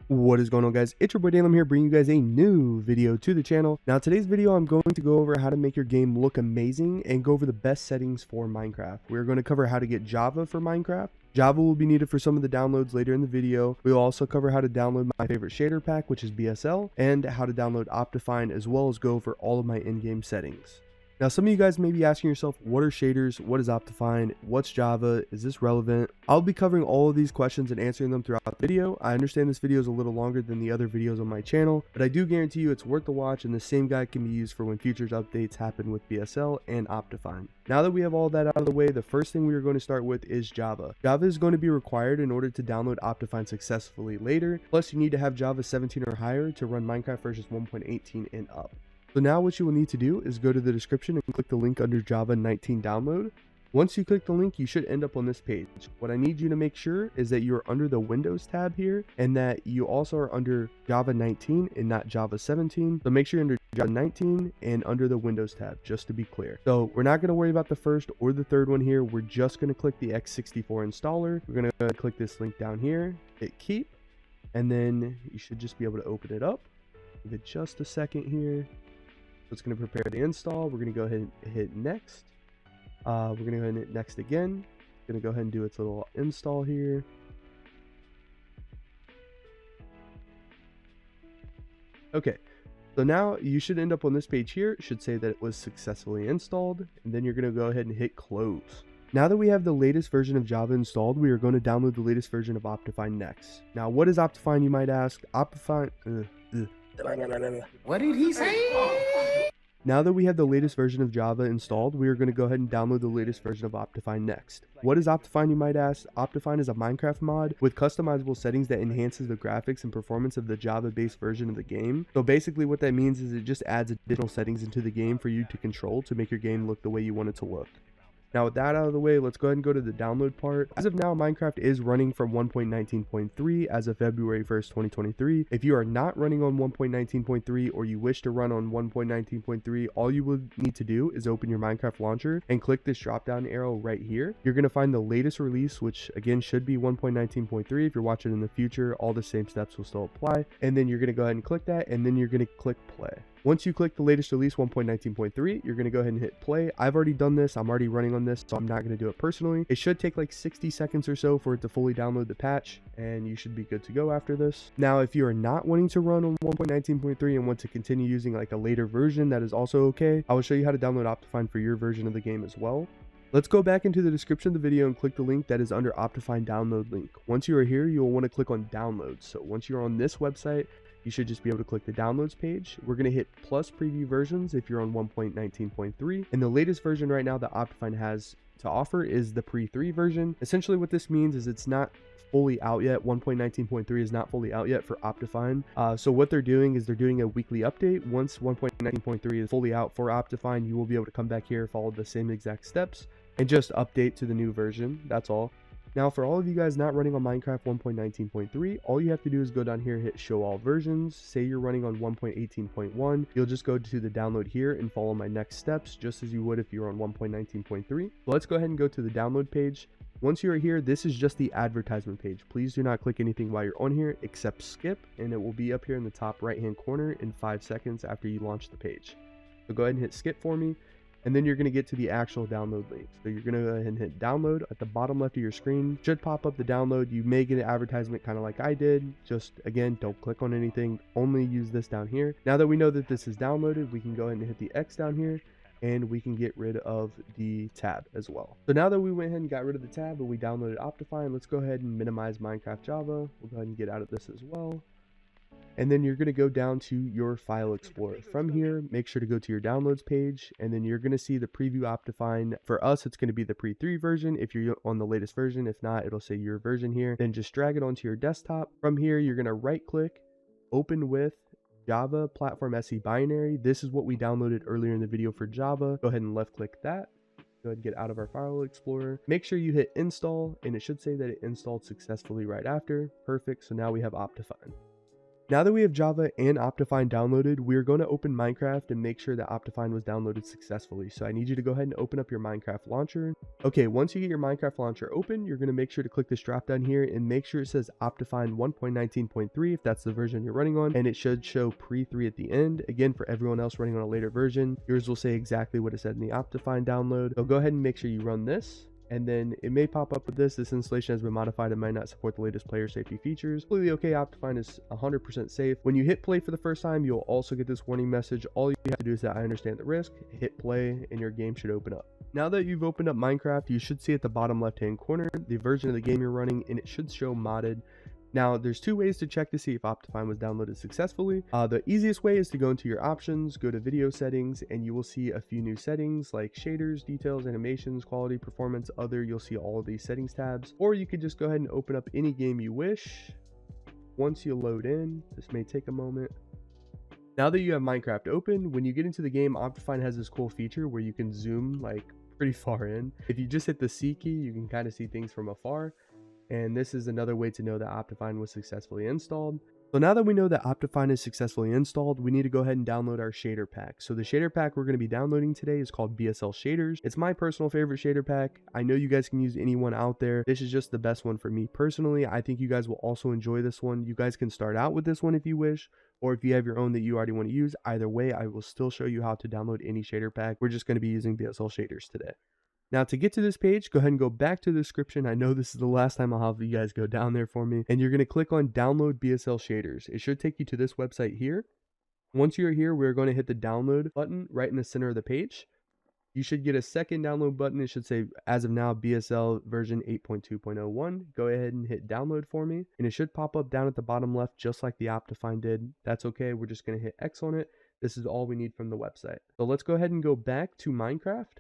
What is going on, guys? It's your boy Dalem here, bringing you guys a new video to the channel. Now today's video I'm going to go over how to make your game look amazing and go over the best settings for Minecraft. We're going to cover how to get Java for Minecraft. Java will be needed for some of the downloads later in the video. We'll also cover how to download my favorite shader pack, which is BSL, and how to download Optifine, as well as go over all of my in-game settings. Now, some of you guys may be asking yourself, what are shaders? What is Optifine? What's Java? Is this relevant? I'll be covering all of these questions and answering them throughout the video. I understand this video is a little longer than the other videos on my channel, but I do guarantee you it's worth the watch, and the same guide can be used for when futures updates happen with BSL and Optifine. Now that we have all that out of the way, the first thing we are going to start with is Java. Java is going to be required in order to download Optifine successfully later. Plus, you need to have Java 17 or higher to run Minecraft versions 1.18 and up. So now what you will need to do is go to the description and click the link under Java 19 download. Once you click the link, you should end up on this page. What I need you to make sure is that you're under the Windows tab here, and that you also are under Java 19 and not Java 17. So make sure you're under Java 19 and under the Windows tab, just to be clear. So we're not going to worry about the first or the third one here. We're just going to click the x64 installer. We're going to click this link down here, hit keep, and then you should just be able to open it up. Give it just a second here. So it's going to prepare the install. We're going to go ahead and hit next. We're going to go ahead and hit next again. It's going to go ahead and do its little install here. Okay, so now you should end up on this page here. It should say that it was successfully installed, and then you're going to go ahead and hit close. Now that we have the latest version of Java installed, we are going to download the latest version of Optifine next. Now, what is Optifine, you might ask? Optifine... What did he say? Now that we have the latest version of Java installed, we are going to go ahead and download the latest version of Optifine next. What is Optifine, you might ask? Optifine is a Minecraft mod with customizable settings that enhances the graphics and performance of the Java-based version of the game. So basically what that means is it just adds additional settings into the game for you to control to make your game look the way you want it to look. Now with that out of the way, let's go ahead and go to the download part. As of now, Minecraft is running from 1.19.3 as of February 1st, 2023. If you are not running on 1.19.3 or you wish to run on 1.19.3, all you will need to do is open your Minecraft launcher and click this drop down arrow right here. You're going to find the latest release, which again should be 1.19.3. If you're watching in the future, all the same steps will still apply. And then you're going to go ahead and click that, and then you're going to click play. Once you click the latest release 1.19.3, you're going to go ahead and hit play. I've already done this. I'm already running on this, so I'm not going to do it personally. It should take like 60 seconds or so for it to fully download the patch, and you should be good to go after this. Now, if you are not wanting to run on 1.19.3 and want to continue using like a later version, that is also okay. I will show you how to download Optifine for your version of the game as well. Let's go back into the description of the video and click the link that is under Optifine download link. Once you are here, you will want to click on downloads. So once you're on this website, you should just be able to click the downloads page. We're going to hit plus preview versions if you're on 1.19.3. And the latest version right now that Optifine has to offer is the pre-3 version. Essentially what this means is it's not fully out yet. 1.19.3 is not fully out yet for Optifine. So what they're doing is they're doing a weekly update. Once 1.19.3 is fully out for Optifine, you will be able to come back here, follow the same exact steps, and just update to the new version. That's all. Now, for all of you guys not running on Minecraft 1.19.3, all you have to do is go down here, hit show all versions. Say you're running on 1.18.1, you'll just go to the download here and follow my next steps, just as you would if you were on 1.19.3. So let's go ahead and go to the download page. Once you are here, this is just the advertisement page. Please do not click anything while you're on here except skip, and it will be up here in the top right hand corner in 5 seconds after you launch the page. So go ahead and hit skip for me. And then you're going to get to the actual download link. So you're going to go ahead and hit download. At the bottom left of your screen should pop up the download. You may get an advertisement kind of like I did. Just again, don't click on anything. Only use this down here. Now that we know that this is downloaded, we can go ahead and hit the X down here, and we can get rid of the tab as well. So now that we went ahead and got rid of the tab and we downloaded Optifine, let's go ahead and minimize Minecraft Java. We'll go ahead and get out of this as well. And then you're going to go down to your file explorer. From here, make sure to go to your downloads page, and then you're going to see the preview Optifine. For us, it's going to be the pre-3 version if you're on the latest version. If not, it'll say your version here. Then just drag it onto your desktop. From here, you're going to right click, open with Java Platform SE Binary. This is what we downloaded earlier in the video for Java. Go ahead and left click that. Go ahead and get out of our file explorer. Make sure you hit install, and it should say that it installed successfully right after. Perfect. So now we have Optifine. Now that we have Java and Optifine downloaded, we're going to open Minecraft and make sure that Optifine was downloaded successfully. So I need you to go ahead and open up your Minecraft launcher. Okay, once you get your Minecraft launcher open, you're going to make sure to click this drop down here and make sure it says Optifine 1.19.3 if that's the version you're running on, and it should show pre-3 at the end. Again, for everyone else running on a later version, yours will say exactly what it said in the Optifine download. So go ahead and make sure you run this. And then it may pop up with this installation has been modified and might not support the latest player safety features. Completely okay, Optifine is 100% safe. When you hit play for the first time, you'll also get this warning message. All you have to do is that I understand the risk, hit play, and your game should open up. Now that you've opened up Minecraft, you should see at the bottom left hand corner the version of the game you're running, and it should show modded. Now, there's two ways to check to see if Optifine was downloaded successfully. The easiest way is to go into your options, go to video settings, and you will see a few new settings like shaders, details, animations, quality, performance, other. You'll see all of these settings tabs. Or you could just go ahead and open up any game you wish. Once you load in, this may take a moment. Now that you have Minecraft open, when you get into the game, Optifine has this cool feature where you can zoom like pretty far in. If you just hit the C key, you can kind of see things from afar. And this is another way to know that Optifine was successfully installed. So now that we know that Optifine is successfully installed, we need to go ahead and download our shader pack. So the shader pack we're going to be downloading today is called BSL Shaders. It's my personal favorite shader pack. I know you guys can use any one out there. This is just the best one for me personally. I think you guys will also enjoy this one. You guys can start out with this one if you wish, or if you have your own that you already want to use. Either way, I will still show you how to download any shader pack. We're just going to be using BSL Shaders today. Now to get to this page, go ahead and go back to the description. I know this is the last time I'll have you guys go down there for me. And you're going to click on download BSL Shaders. It should take you to this website here. Once you're here, we're going to hit the download button right in the center of the page. You should get a second download button. It should say, as of now, BSL version 8.2.01. Go ahead and hit download for me. And it should pop up down at the bottom left, just like the Optifine did. That's okay. We're just going to hit X on it. This is all we need from the website. So let's go ahead and go back to Minecraft.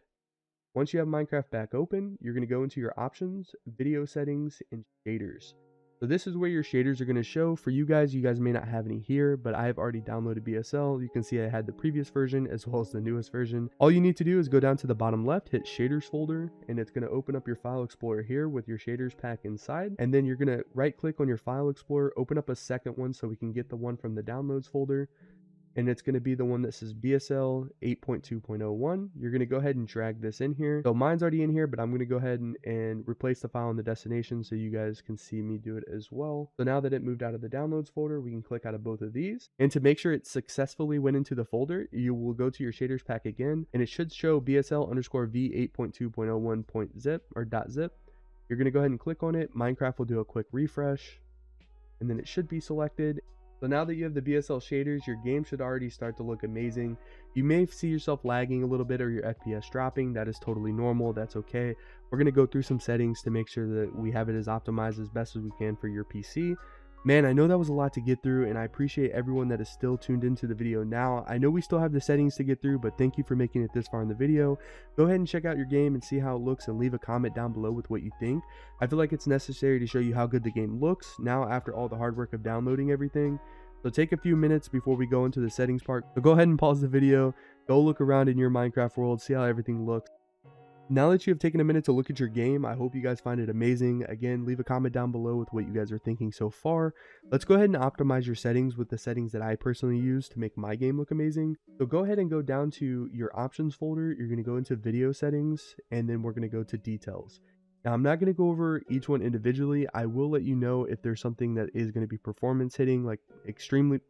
Once you have Minecraft back open, you're going to go into your options, video settings, and shaders. So this is where your shaders are going to show. For you guys may not have any here, but I have already downloaded BSL. You can see I had the previous version as well as the newest version. All you need to do is go down to the bottom left, hit shaders folder, and it's going to open up your file explorer here with your shaders pack inside. And then you're going to right click on your file explorer, open up a second one so we can get the one from the downloads folder. And it's going to be the one that says BSL 8.2.01. You're going to go ahead and drag this in here. So mine's already in here, but I'm going to go ahead and replace the file in the destination so you guys can see me do it as well. So now that it moved out of the downloads folder, we can click out of both of these. And to make sure it successfully went into the folder, you will go to your shaders pack again, and it should show BSL_V 8.2.01.zip or .zip. You're going to go ahead and click on it. Minecraft will do a quick refresh, and then it should be selected. So now that you have the BSL shaders, your game should already start to look amazing. You may see yourself lagging a little bit or your FPS dropping. That is totally normal. That's okay. We're going to go through some settings to make sure that we have it as optimized as best as we can for your PC. Man, I know that was a lot to get through, and I appreciate everyone that is still tuned into the video now. I know we still have the settings to get through, but thank you for making it this far in the video. Go ahead and check out your game and see how it looks, and leave a comment down below with what you think. I feel like it's necessary to show you how good the game looks now after all the hard work of downloading everything. So take a few minutes before we go into the settings part. So go ahead and pause the video, go look around in your Minecraft world, see how everything looks. Now that you have taken a minute to look at your game, I hope you guys find it amazing. Again, leave a comment down below with what you guys are thinking so far. Let's go ahead and optimize your settings with the settings that I personally use to make my game look amazing. So go ahead and go down to your options folder. You're going to go into video settings, and then we're going to go to details. Now, I'm not going to go over each one individually. I will let you know if there's something that is going to be performance hitting, like extreme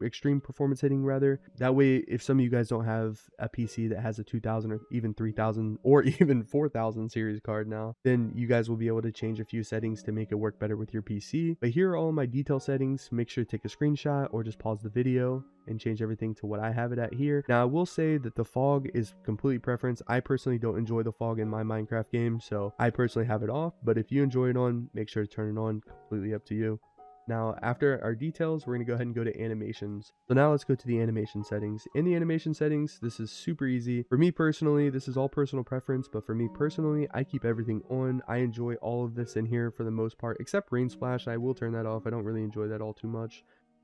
performance hitting rather. That way, if some of you guys don't have a PC that has a 2000 or even 3000 or even 4000 series card now, then you guys will be able to change a few settings to make it work better with your PC. But here are all my detail settings. Make sure to take a screenshot or just pause the video and change everything to what I have it at here. Now, I will say that the fog is completely preference. I personally don't enjoy the fog in my Minecraft game, so I personally have it off. But if you enjoy it on, make sure to turn it on. Completely up to you. Now, after our details, we're going to go ahead and go to animations. So now let's go to the animation settings. In the animation settings, this is super easy. For me personally, this is all personal preference, but for me personally, I keep everything on. I enjoy all of this in here for the most part, except rain splash. I will turn that off. I don't really enjoy that all too much.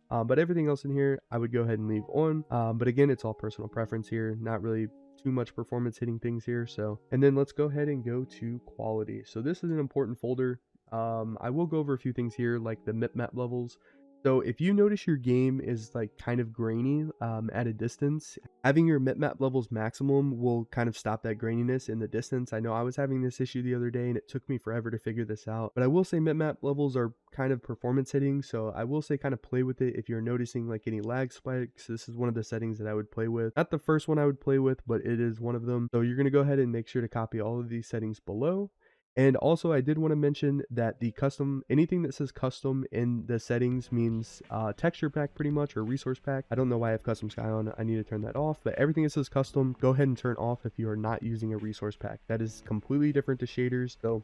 But everything else in here, I would go ahead and leave on. But again, it's all personal preference here. Not really too much performance hitting things here. So, and then let's go ahead and go to quality. So this is an important folder. I will go over a few things here like the map levels. So if you notice your game is like kind of grainy at a distance, having your bitmap levels maximum will kind of stop that graininess in the distance. I know I was having this issue the other day and it took me forever to figure this out, but I will say bitmap levels are kind of performance hitting, so I will say kind of play with it if you're noticing like any lag spikes. This is one of the settings that I would play with. Not the first one I would play with, but it is one of them. So you're going to go ahead and make sure to copy all of these settings below. And also, I did want to mention that the custom, anything that says custom in the settings means texture pack pretty much, or resource pack. I don't know why I have custom sky on. I need to turn that off, but everything that says custom, go ahead and turn off if you are not using a resource pack. That is completely different to shaders, so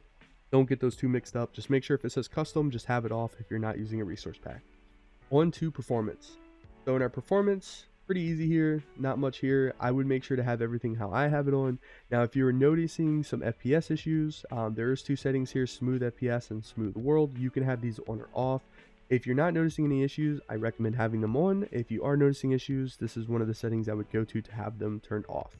don't get those two mixed up. Just make sure if it says custom, just have it off if you're not using a resource pack. On to performance. So in our performance, pretty easy here, not much here. I would make sure to have everything how I have it on. Now if you're noticing some FPS issues, there's two settings here, smooth FPS and smooth world. You can have these on or off. If you're not noticing any issues, I recommend having them on. If you are noticing issues, this is one of the settings I would go to have them turned off.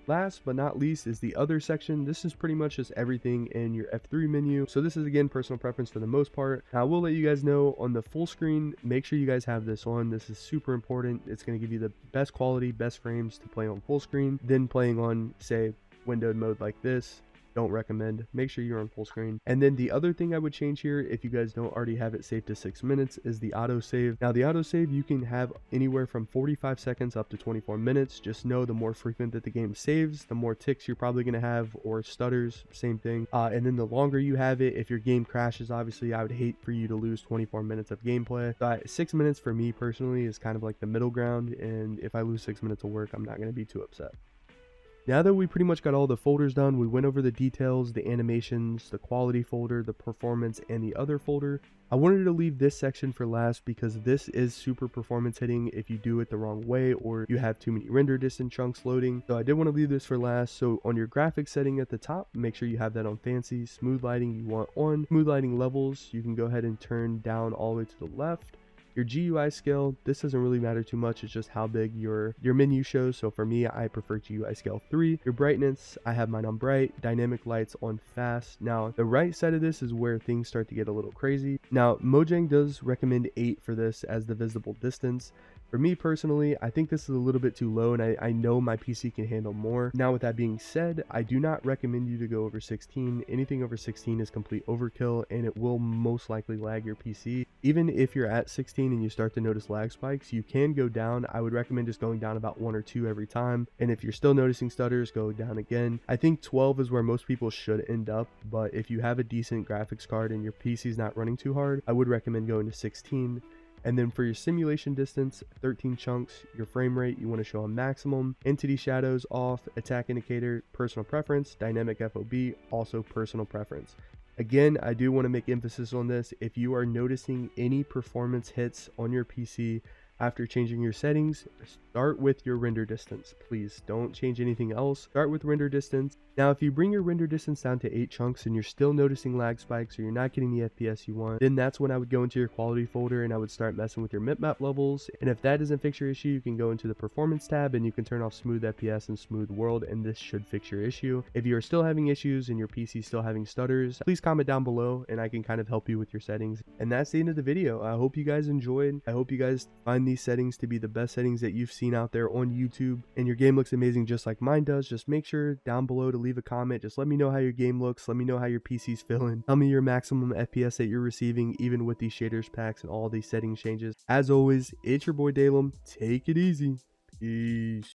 Last but not least is the other section. This is pretty much just everything in your F3 menu. So this is again personal preference for the most part. Now I will let you guys know on the full screen, make sure you guys have this on. This is super important. It's going to give you the best quality, best frames to play on full screen. Then playing on, say, windowed mode like this, don't recommend. Make sure you're on full screen. And then the other thing I would change here, if you guys don't already have it saved to 6 minutes, is the autosave. Now the autosave you can have anywhere from 45 seconds up to 24 minutes. Just know the more frequent that the game saves, the more ticks you're probably going to have, or stutters, same thing. And then the longer you have it, if your game crashes, obviously I would hate for you to lose 24 minutes of gameplay. 6 minutes for me personally is kind of like the middle ground, and if I lose 6 minutes of work, I'm not going to be too upset. Now that we pretty much got all the folders done, we went over the details, the animations, the quality folder, the performance, and the other folder. I wanted to leave this section for last because this is super performance hitting if you do it the wrong way or you have too many render distance chunks loading. So I did want to leave this for last. So on your graphics setting at the top, make sure you have that on fancy. Smooth lighting you want on. Smooth lighting levels, you can go ahead and turn down all the way to the left. Your GUI scale, this doesn't really matter too much, it's just how big your menu shows. So for me, I prefer GUI scale 3. Your brightness, I have mine on bright. Dynamic lights on fast. Now, the right side of this is where things start to get a little crazy. Now, Mojang does recommend 8 for this as the visible distance. For me personally, I think this is a little bit too low, and I know my PC can handle more. Now with that being said, I do not recommend you to go over 16. Anything over 16 is complete overkill, and it will most likely lag your PC. Even if you're at 16 and you start to notice lag spikes, you can go down. I would recommend just going down about 1 or 2 every time, and if you're still noticing stutters, go down again. I think 12 is where most people should end up, but if you have a decent graphics card and your PC is not running too hard, I would recommend going to 16. And then for your simulation distance, 13 chunks, your frame rate, you want to show on maximum, entity shadows off, attack indicator, personal preference, dynamic FOB, also personal preference. Again, I do want to make emphasis on this. If you are noticing any performance hits on your PC after changing your settings, start with your render distance. Please don't change anything else. Start with render distance. Now, if you bring your render distance down to 8 chunks and you're still noticing lag spikes or you're not getting the FPS you want, then that's when I would go into your quality folder and I would start messing with your bitmap levels. And if that doesn't fix your issue, you can go into the performance tab and you can turn off smooth FPS and smooth world, and this should fix your issue. If you are still having issues and your PC is still having stutters, please comment down below and I can kind of help you with your settings. And that's the end of the video. I hope you guys enjoyed. I hope you guys find these settings to be the best settings that you've seen out there on YouTube, and your game looks amazing just like mine does. Just make sure down below to leave a comment. Just let me know how your game looks. Let me know how your PC's feeling. Tell me your maximum FPS that you're receiving even with these shaders packs and all these settings changes. As always, it's your boy Dalem. Take it easy. Peace.